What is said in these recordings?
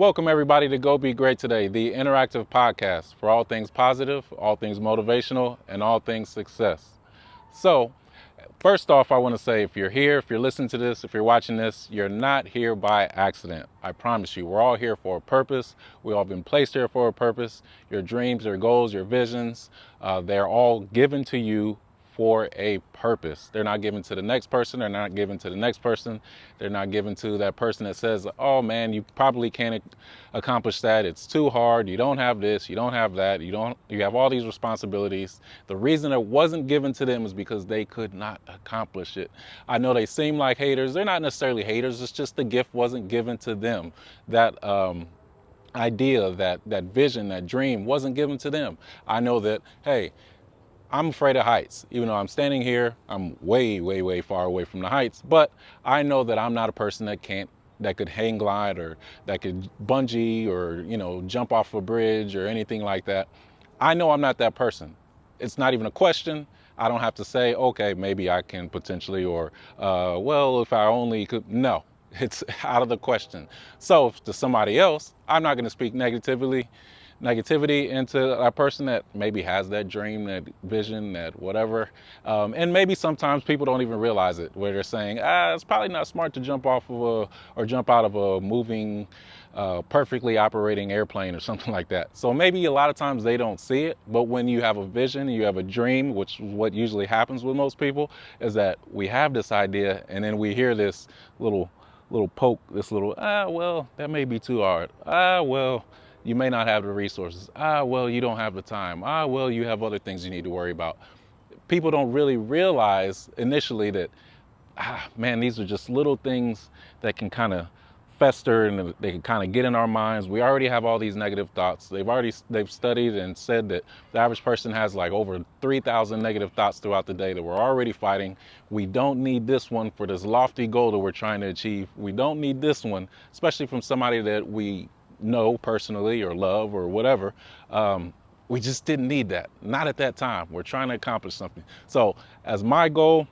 Welcome everybody to Go Be Great Today, the interactive podcast for all things positive, all things motivational, and all things success. So, first off, I want to say if you're here, if you're listening to this, if you're watching this, you're not here by accident. I promise you, we're all here for a purpose. We all been placed here for a purpose. Your dreams, your goals, your visions, they're all given to you for a purpose. They're not given to the next person. They're not given to the next person. They're not given to that person that says, oh man, you probably can't accomplish that. It's too hard. You don't have this. You don't have that. You have all these responsibilities. The reason it wasn't given to them is because they could not accomplish it. I know they seem like haters. They're not necessarily haters. It's just the gift wasn't given to them. That, idea, that vision, that dream wasn't given to them. I know that, hey, I'm afraid of heights. Even though I'm standing here, I'm way, way, way far away from the heights. But I know that I'm not a person that could hang glide or that could bungee or, jump off a bridge or anything like that. I know I'm not that person. It's not even a question. I don't have to say, okay, maybe I can potentially, or, well, if I only could. No, it's out of the question. So to somebody else, I'm not going to speak negativity into a person that maybe has that dream, that vision, that whatever. And maybe sometimes people don't even realize it, where they're saying, it's probably not smart to jump off of or jump out of a moving, perfectly operating airplane or something like that. So maybe a lot of times they don't see it, but when you have a vision, you have a dream, which is what usually happens with most people, is that we have this idea and then we hear this little poke, this little, well, that may be too hard. Well, you may not have the resources. Well, you don't have the time. Well, you have other things you need to worry about. People don't really realize initially that, man, these are just little things that can kind of fester and they can kind of get in our minds. We already have all these negative thoughts. They've studied and said that the average person has like over 3,000 negative thoughts throughout the day that we're already fighting. We don't need this one for this lofty goal that we're trying to achieve. We don't need this one, especially from somebody that we know personally or love or whatever. We just didn't need that. Not at that time. We're trying to accomplish something. So as my goal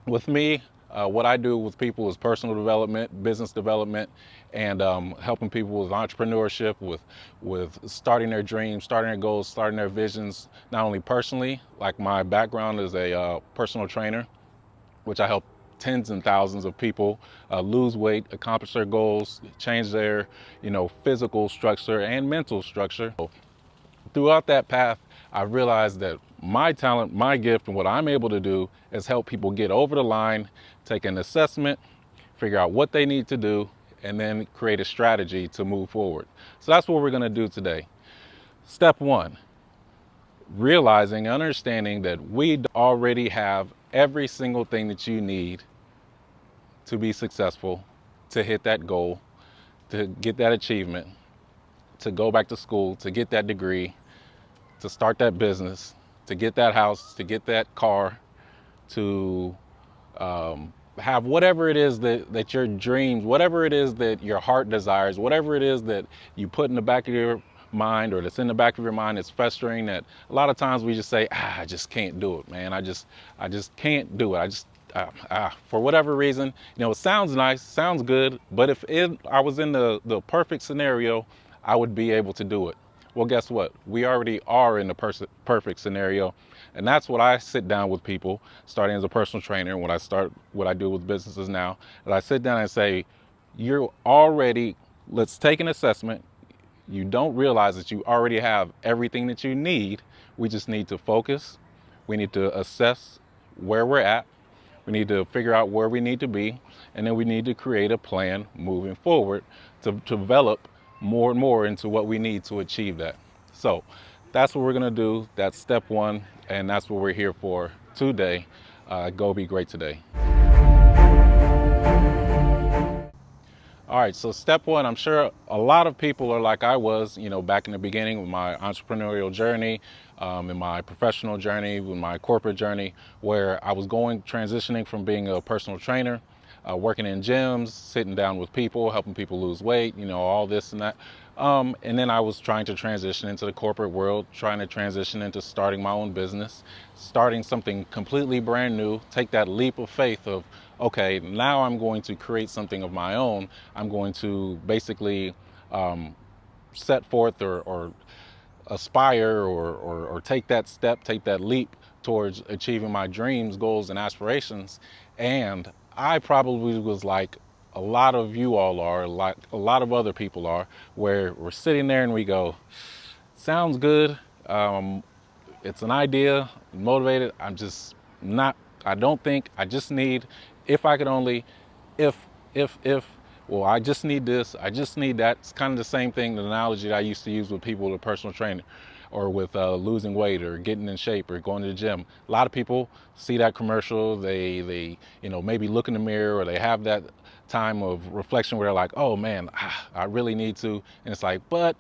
with me, what I do with people is personal development, business development, and helping people with entrepreneurship, with starting their dreams, starting their goals, starting their visions, not only personally, like my background is a personal trainer, which I help tens and thousands of people lose weight, accomplish their goals, change their, physical structure and mental structure. Throughout that path, I realized that my talent, my gift, and what I'm able to do is help people get over the line, take an assessment, figure out what they need to do, and then create a strategy to move forward. So that's what we're going to do today. Step one, realizing, understanding that we already have every single thing that you need to be successful, to hit that goal, to get that achievement, to go back to school, to get that degree, to start that business, to get that house, to get that car, to have whatever it is that your dreams, whatever it is that your heart desires, whatever it is that you put in the back of your mind or that's in the back of your mind that's festering, that a lot of times we just say, I just can't do it, man. I just can't do it. For whatever reason, it sounds nice, sounds good, but if I was in the perfect scenario, I would be able to do it. Well, guess what? We already are in the perfect scenario. And that's what I sit down with people, starting as a personal trainer, when I start what I do with businesses now, and I sit down and say, let's take an assessment. You don't realize that you already have everything that you need. We just need to focus. We need to assess where we're at. We need to figure out where we need to be. And then we need to create a plan moving forward to develop more and more into what we need to achieve that. So that's what we're going to do. That's step one. And that's what we're here for today. Go be great today. All right, so step one, I'm sure a lot of people are like I was, back in the beginning with my entrepreneurial journey, in my professional journey, with my corporate journey, where I was transitioning from being a personal trainer, working in gyms, sitting down with people, helping people lose weight, all this and that. And then I was trying to transition into the corporate world, trying to transition into starting my own business, starting something completely brand new, take that leap of faith of, okay, now I'm going to create something of my own. I'm going to basically set forth or aspire or take that step, take that leap towards achieving my dreams, goals, and aspirations. And I probably was like a lot of you all are, like a lot of other people are, where we're sitting there and we go, sounds good. It's an idea, motivated. I'm just not, I don't think, I just need, if I could only, if, if, well, I just need this, I just need that. It's kind of the same thing, the analogy that I used to use with people with a personal trainer or with losing weight or getting in shape or going to the gym. A lot of people see that commercial, they maybe look in the mirror or they have that time of reflection where they're like, oh man, I really need to. And it's like, but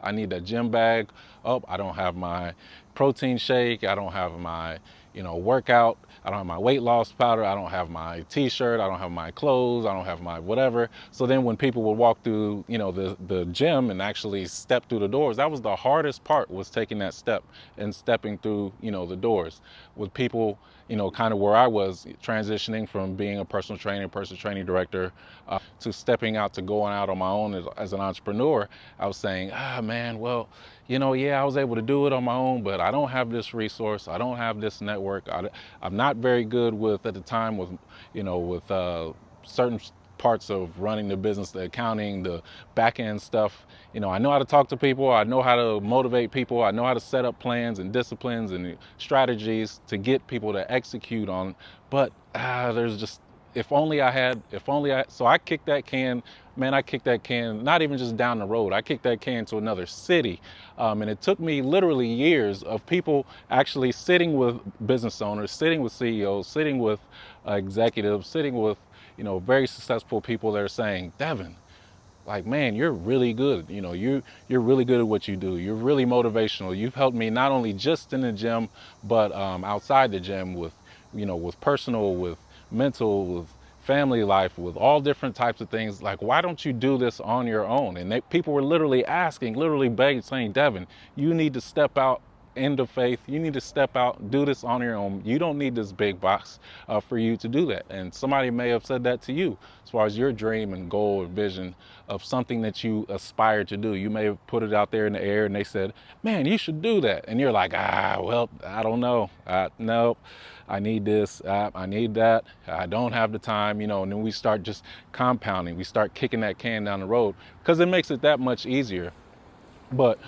I need that gym bag. Oh, I don't have my protein shake. I don't have my, workout. I don't have my weight loss powder. I don't have my t-shirt. I don't have my clothes. I don't have my whatever. So then when people would walk through, the gym and actually step through the doors, that was the hardest part, was taking that step and stepping through, the doors. With people, kind of where I was transitioning from being a personal trainer, personal training director, to stepping out to going out on my own as an entrepreneur, I was saying, man, well, yeah, I was able to do it on my own, but I don't have this resource. I don't have this network. I'm not very good with, at the time, with certain parts of running the business, the accounting, the back end stuff. I know how to talk to people. I know how to motivate people. I know how to set up plans and disciplines and strategies to get people to execute on. But there's just, so I kicked that can, man, I kicked that can, not even just down the road, I kicked that can to another city. And it took me literally years of people actually sitting with business owners, sitting with CEOs, sitting with executives, sitting with, very successful people that are saying, Devin, like, man, you're really good. You're really good at what you do. You're really motivational. You've helped me not only just in the gym, but outside the gym with, with personal, with mental, with family life, with all different types of things. Like, why don't you do this on your own? And people were literally asking, literally begging, saying, Devin, you need to step out into faith. You need to step out, do this on your own. You don't need this big box for you to do that. And somebody may have said that to you as far as your dream and goal or vision of something that you aspire to do. You may have put it out there in the air and they said, man, you should do that. And you're like, well, I don't know. No, I need this. I need that. I don't have the time, and then we start just compounding. We start kicking that can down the road because it makes it that much easier. But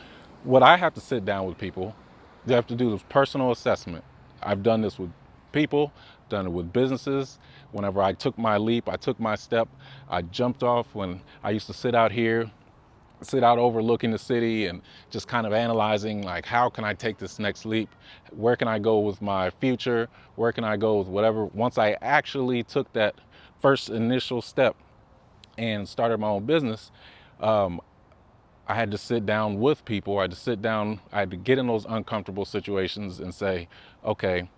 what I have to sit down with people, they have to do this personal assessment. I've done this with people, done it with businesses. Whenever I took my leap, I took my step, I jumped off when I used to sit out here, sit out overlooking the city and just kind of analyzing, like, how can I take this next leap? Where can I go with my future? Where can I go with whatever? Once I actually took that first initial step and started my own business, I had to sit down with people. I had to sit down, I had to get in those uncomfortable situations and say, okay,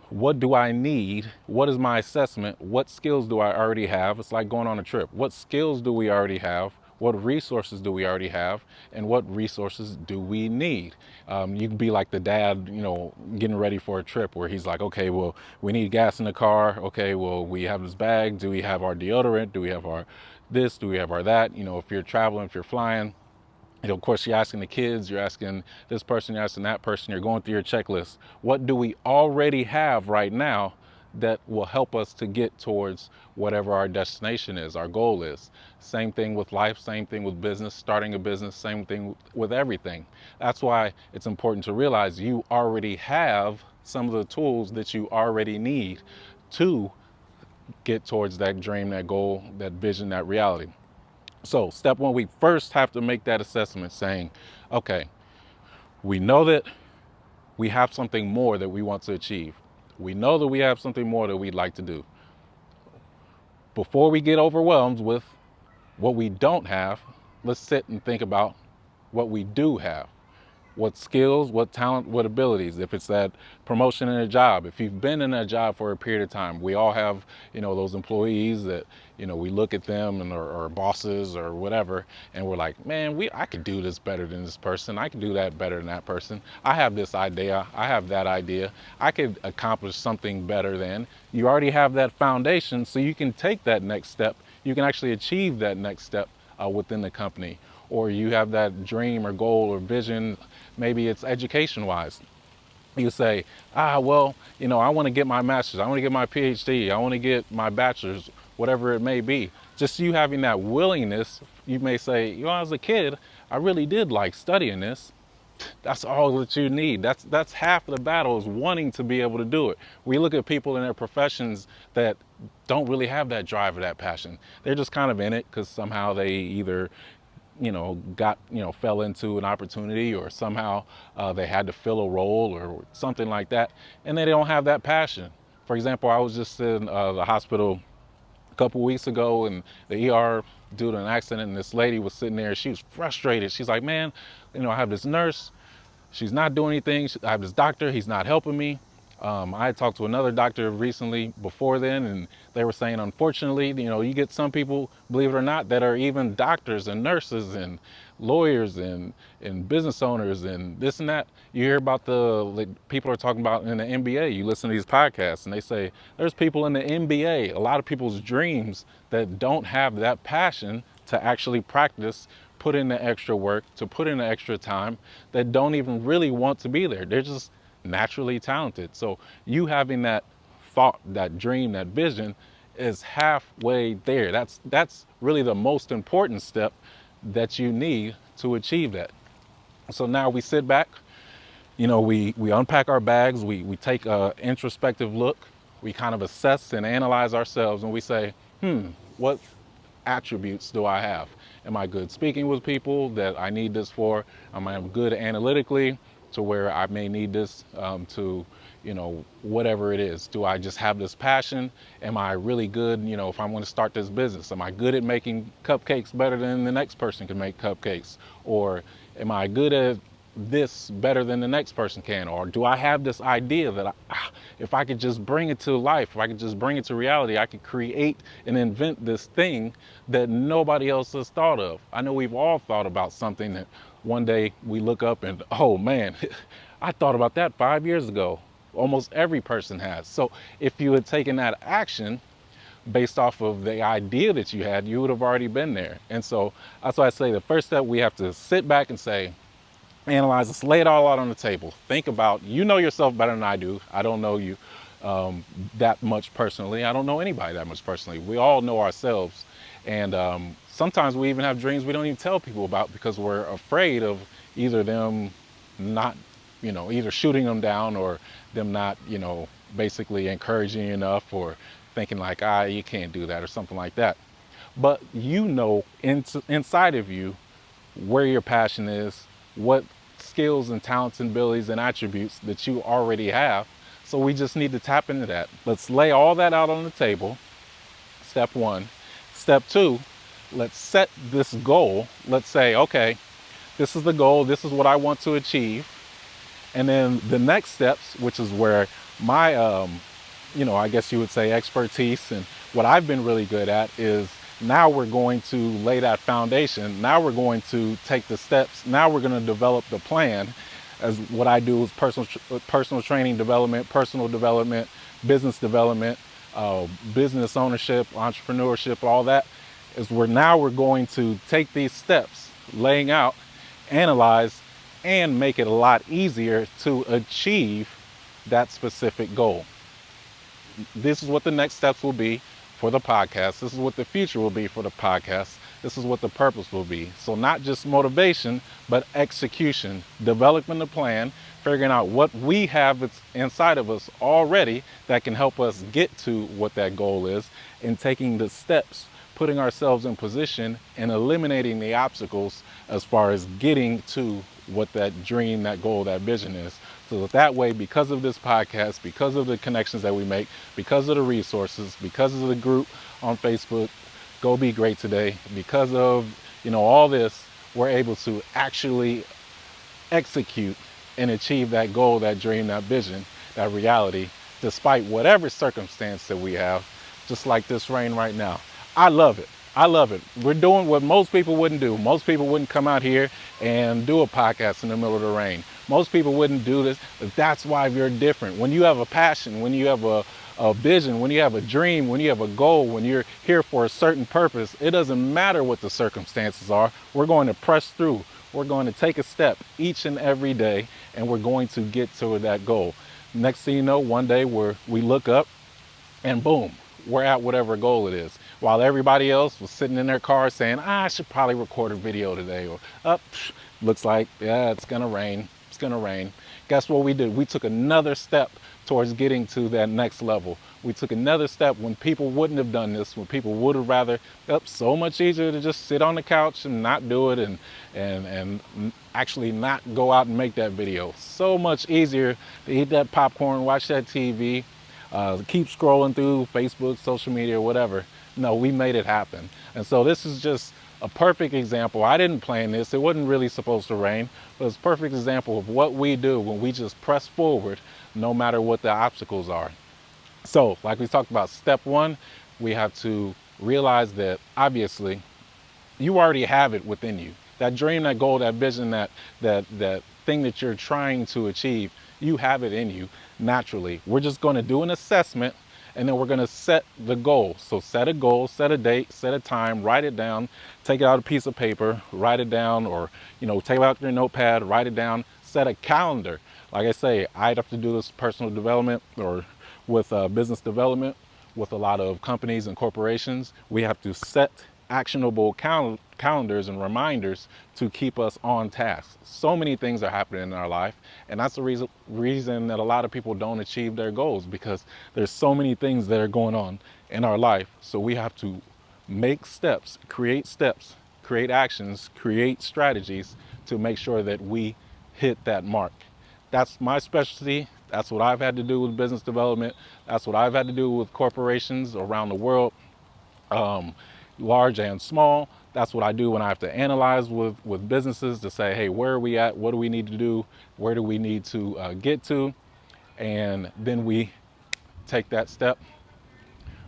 what do I need? What is my assessment? What skills do I already have? It's like going on a trip. What skills do we already have? What resources do we already have? And what resources do we need? You can be like the dad, getting ready for a trip where he's like, okay, well, we need gas in the car. Okay, well, we have this bag. Do we have our deodorant? Do we have our this? Do we have our that? If you're traveling, if you're flying, of course, you're asking the kids, you're asking this person, you're asking that person, you're going through your checklist. What do we already have right now that will help us to get towards whatever our destination is, our goal is? Same thing with life, same thing with business, starting a business, same thing with everything. That's why it's important to realize you already have some of the tools that you already need to get towards that dream, that goal, that vision, that reality. So step one, we first have to make that assessment saying, okay, we know that we have something more that we want to achieve. We know that we have something more that we'd like to do. Before we get overwhelmed with what we don't have, let's sit and think about what we do have. What skills, what talent, what abilities. If it's that promotion in a job, if you've been in a job for a period of time, we all have, those employees that, we look at them and or bosses or whatever, and we're like, man, I could do this better than this person. I could do that better than that person. I have this idea. I have that idea. I could accomplish something better than. You already have that foundation, so you can take that next step. You can actually achieve that next step within the company, or you have that dream or goal or vision. Maybe it's education wise. You say, well, I want to get my master's, I want to get my PhD, I want to get my bachelor's, whatever it may be. Just you having that willingness, you may say, as a kid, I really did like studying this. That's all that you need. That's half of the battle, is wanting to be able to do it. We look at people in their professions that don't really have that drive or that passion. They're just kind of in it because somehow they either fell into an opportunity, or somehow they had to fill a role or something like that, and they don't have that passion. For example, I was just in the hospital a couple weeks ago, and the ER, due to an accident, and this lady was sitting there. She was frustrated. She's like, man, I have this nurse. She's not doing anything. I have this doctor. He's not helping me. I had talked to another doctor recently before then, and they were saying, unfortunately, you get some people, believe it or not, that are even doctors and nurses and lawyers and business owners and this and that. You hear about people are talking about in the NBA. You listen to these podcasts and they say there's people in the NBA, a lot of people's dreams, that don't have that passion to actually practice, put in the extra work, to put in the extra time, that don't even really want to be there. They're just naturally talented. So you having that thought, that dream, that vision is halfway there. That's really the most important step that you need to achieve that. So now we sit back, we unpack our bags, we take an introspective look, we kind of assess and analyze ourselves, and we say, what attributes do I have? Am I good speaking with people that I need this for? Am I good analytically to where I may need this to, whatever it is? Do I just have this passion? Am I really good, if I'm going to start this business? Am I good at making cupcakes better than the next person can make cupcakes? Or am I good at this better than the next person can? Or do I have this idea that if I could just bring it to life, if I could just bring it to reality, I could create and invent this thing that nobody else has thought of? I know we've all thought about something that one day we look up and, oh man, I thought about that 5 years ago. Almost every person has. So if you had taken that action based off of the idea that you had, you would have already been there. And so that's why I say the first step, we have to sit back and say, analyze this, lay it all out on the table. Think about, yourself better than I do. I don't know you that much personally. I don't know anybody that much personally. We all know ourselves. And sometimes we even have dreams we don't even tell people about because we're afraid of either them not, either shooting them down, or them not, basically encouraging you enough, or thinking like, you can't do that, or something like that. But inside of you where your passion is, what skills and talents and abilities and attributes that you already have. So we just need to tap into that. Let's lay all that out on the table. Step one. Step two, let's set this goal. Let's say, okay, this is the goal. This is what I want to achieve. And then the next steps, which is where my, I guess you would say expertise, and what I've been really good at, is now we're going to lay that foundation. Now we're going to take the steps. Now we're going to develop the plan. As what I do is personal training development, personal development, business development, business ownership, entrepreneurship, all that is where now we're going to take these steps, laying out, analyze, and make it a lot easier to achieve that specific goal. This is what the next steps will be for the podcast. This is what the future will be for the podcast. This is what the purpose will be. So not just motivation, but execution, developing the plan, figuring out what we have inside of us already that can help us get to what that goal is, and taking the steps, putting ourselves in position and eliminating the obstacles as far as getting to what that dream, that goal, that vision is. So that way, because of this podcast, because of the connections that we make, because of the resources, because of the group on Facebook, Go Be Great Today, because of, all this, we're able to actually execute and achieve that goal, that dream, that vision, that reality, despite whatever circumstance that we have, just like this rain right now. I love it. I love it. We're doing what most people wouldn't do. Most people wouldn't come out here and do a podcast in the middle of the rain. Most people wouldn't do this. But that's why you're different. When you have a passion, when you have a a vision, when you have a dream, when you have a goal, when you're here for a certain purpose, it doesn't matter what the circumstances are. We're going to press through. We're going to take a step each and every day, and we're going to get to that goal. Next thing you know, one day we look up and boom, we're at whatever goal it is. While everybody else was sitting in their car saying, I should probably record a video today, or looks like, yeah, it's gonna rain, it's gonna rain. Guess what we did? We took another step towards getting to that next level. We took another step when people wouldn't have done this, when people would have rather, so much easier to just sit on the couch and not do it, and actually not go out and make that video. So much easier to eat that popcorn, watch that TV, keep scrolling through Facebook, social media, whatever. No, we made it happen. And so this is just a perfect example. I didn't plan this. It wasn't really supposed to rain, but it's a perfect example of what we do when we just press forward, no matter what the obstacles are. So, like we talked about, step one, we have to realize that obviously you already have it within you. That dream, that goal, that vision, that thing that you're trying to achieve, you have it in you naturally. We're just going to do an assessment, and then we're going to set the goal. So set a goal, set a date, set a time, write it down, take out a piece of paper, write it down, or take out your notepad, write it down, set a calendar. Like I say, I'd have to do this personal development or with business development with a lot of companies and corporations. We have to set actionable calendars and reminders to keep us on task. So many things are happening in our life, and that's the reason that a lot of people don't achieve their goals, because there's so many things that are going on in our life. So we have to make steps, create actions, create strategies to make sure that we hit that mark. That's my specialty. That's what I've had to do with business development. That's what I've had to do with corporations around the world, large and small. That's what I do when I have to analyze with businesses to say, hey, where are we at? What do we need to do? Where do we need to get to? And then we take that step,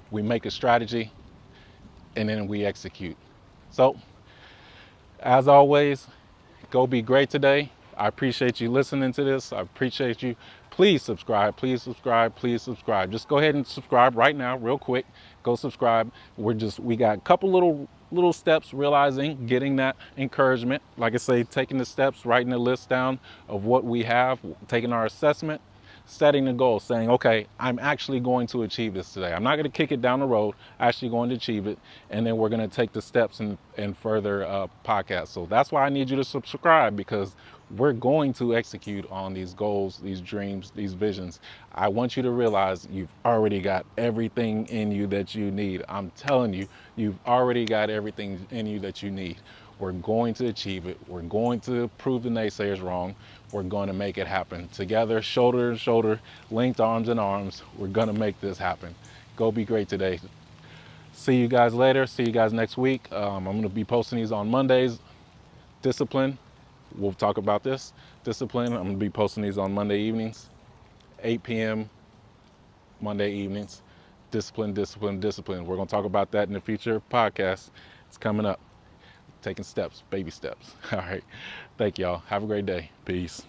we make a strategy, and then we execute. So, as always, go be great today. I appreciate you listening to this. I appreciate you. Please subscribe, please subscribe, please subscribe. Just go ahead and subscribe right now, real quick. Go subscribe. We got a couple little steps, realizing, getting that encouragement. Like I say, taking the steps, writing the list down of what we have, taking our assessment, setting the goal, saying, okay, I'm actually going to achieve this today. I'm not going to kick it down the road, actually going to achieve it. And then we're going to take the steps in further podcasts. So that's why I need you to subscribe, because we're going to execute on these goals, these dreams, these visions. I want you to realize you've already got everything in you that you need. I'm telling you, you've already got everything in you that you need. We're going to achieve it. We're going to prove the naysayers wrong. We're going to make it happen. Together, shoulder to shoulder, linked arms in arms, we're going to make this happen. Go be great today. See you guys later. See you guys next week. I'm going to be posting these on Mondays. Discipline. We'll talk about this. Discipline. I'm going to be posting these on Monday evenings, 8 p.m. Monday evenings. Discipline, discipline, discipline. We're going to talk about that in the future podcast. It's coming up. Taking steps, baby steps. All right. Thank y'all. Have a great day. Peace.